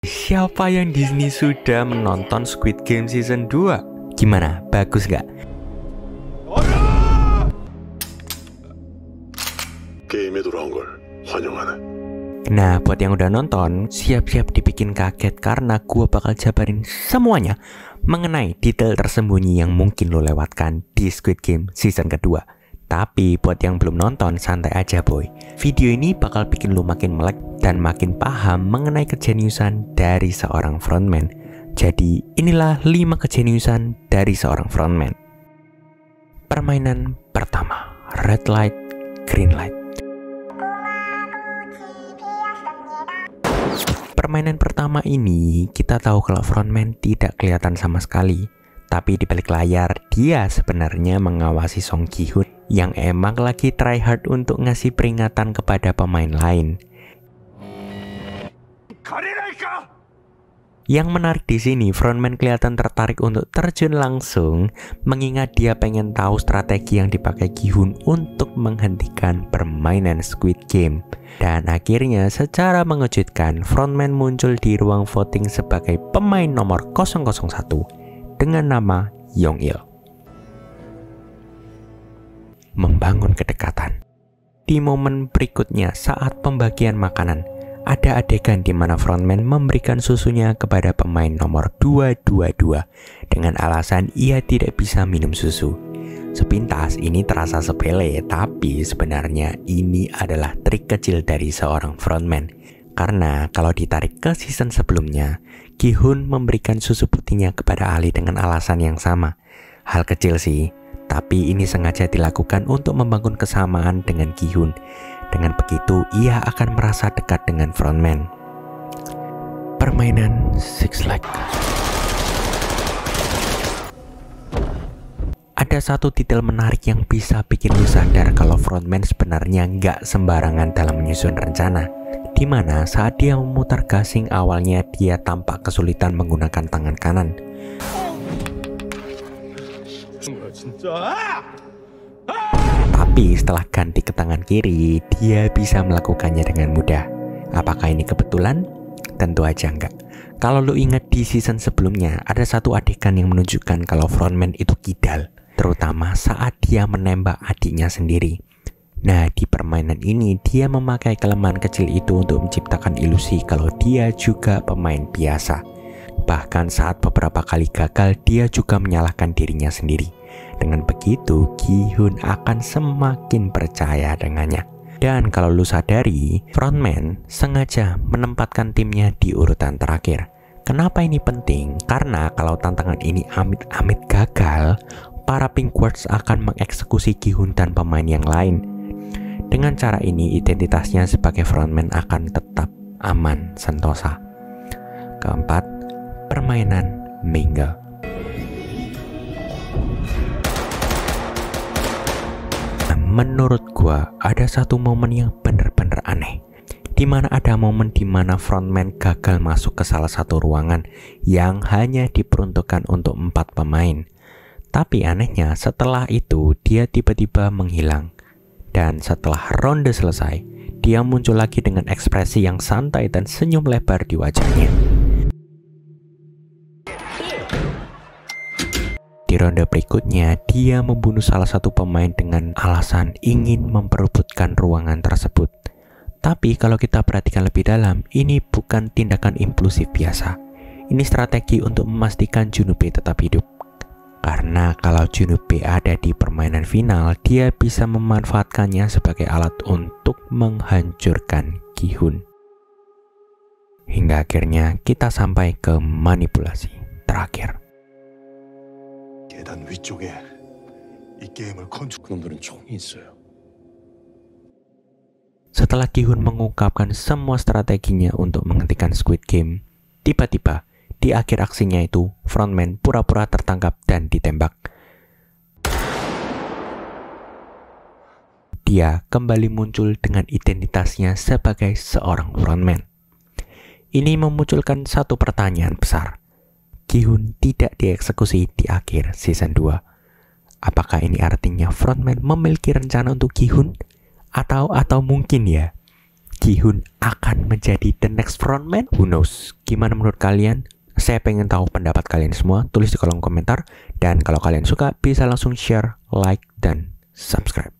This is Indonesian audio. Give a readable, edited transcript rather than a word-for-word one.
Siapa yang di sini sudah menonton Squid Game Season 2? Gimana? Bagus nggak? 게임에 돌아온 걸 환영하네. Nah, buat yang udah nonton, siap-siap dibikin kaget karena gua bakal jabarin semuanya mengenai detail tersembunyi yang mungkin lo lewatkan di Squid Game Season kedua. Tapi buat yang belum nonton, santai aja boy. Video ini bakal bikin lo makin melek dan makin paham mengenai kejeniusan dari seorang frontman. Jadi inilah 5 kejeniusan dari seorang frontman. Permainan pertama, red light, green light. Permainan pertama ini kita tahu kalau frontman tidak kelihatan sama sekali. Tapi di balik layar dia sebenarnya mengawasi Song Ki-hoon yang emang lagi try hard untuk ngasih peringatan kepada pemain lain. Yang menarik di sini, frontman kelihatan tertarik untuk terjun langsung, mengingat dia pengen tahu strategi yang dipakai Ki-hoon untuk menghentikan permainan Squid Game. Dan akhirnya secara mengejutkan, frontman muncul di ruang voting sebagai pemain nomor 001 dengan nama Yong-il. Membangun kedekatan. Di momen berikutnya saat pembagian makanan, ada adegan di mana frontman memberikan susunya kepada pemain nomor 222 dengan alasan ia tidak bisa minum susu. Sepintas ini terasa sepele, tapi sebenarnya ini adalah trik kecil dari seorang frontman. Karena kalau ditarik ke season sebelumnya, Ki-hoon memberikan susu putihnya kepada Ali dengan alasan yang sama. Hal kecil sih, tapi ini sengaja dilakukan untuk membangun kesamaan dengan Ki-hoon. Dengan begitu, ia akan merasa dekat dengan frontman. Permainan Six Leg. Ada satu detail menarik yang bisa bikin lu sadar kalau frontman sebenarnya nggak sembarangan dalam menyusun rencana. Dimana saat dia memutar gasing awalnya dia tampak kesulitan menggunakan tangan kanan. Tapi setelah ganti ke tangan kiri, dia bisa melakukannya dengan mudah. Apakah ini kebetulan? Tentu aja enggak. Kalau lu ingat di season sebelumnya, ada satu adegan yang menunjukkan kalau frontman itu kidal, terutama saat dia menembak adiknya sendiri. Nah, di permainan ini dia memakai kelemahan kecil itu untuk menciptakan ilusi kalau dia juga pemain biasa. Bahkan saat beberapa kali gagal, dia juga menyalahkan dirinya sendiri. Dengan begitu, Ki-hoon akan semakin percaya dengannya. Dan kalau lu sadari, frontman sengaja menempatkan timnya di urutan terakhir. Kenapa ini penting? Karena kalau tantangan ini amit-amit gagal, para Pinkwards akan mengeksekusi Ki-hoon dan pemain yang lain. Dengan cara ini, identitasnya sebagai frontman akan tetap aman sentosa. Keempat, permainan mingle. Menurut gua, ada satu momen yang bener-bener aneh. Dimana ada momen dimana frontman gagal masuk ke salah satu ruangan yang hanya diperuntukkan untuk 4 pemain. Tapi anehnya setelah itu dia tiba-tiba menghilang. Dan setelah ronde selesai, dia muncul lagi dengan ekspresi yang santai dan senyum lebar di wajahnya. Di ronde berikutnya, dia membunuh salah satu pemain dengan alasan ingin memperebutkan ruangan tersebut. Tapi kalau kita perhatikan lebih dalam, ini bukan tindakan impulsif biasa. Ini strategi untuk memastikan Junpei tetap hidup. Karena kalau Junpei ada di permainan final, dia bisa memanfaatkannya sebagai alat untuk menghancurkan Ki-hoon. Hingga akhirnya kita sampai ke manipulasi terakhir. 계단 위쪽에 이 게임을 그놈들은 총이 있어요. Setelah Ki-hoon mengungkapkan semua strateginya untuk menghentikan Squid Game, tiba-tiba di akhir aksinya itu, frontman pura-pura tertangkap dan ditembak. Dia kembali muncul dengan identitasnya sebagai seorang frontman. Ini memunculkan satu pertanyaan besar. Ki-hoon tidak dieksekusi di akhir season 2. Apakah ini artinya frontman memiliki rencana untuk Ki-hoon? Atau mungkin ya, Gi-hun akan menjadi the next frontman? Who knows? Gimana menurut kalian? Saya pengen tahu pendapat kalian semua. Tulis di kolom komentar. Dan kalau kalian suka, bisa langsung share, like, dan subscribe.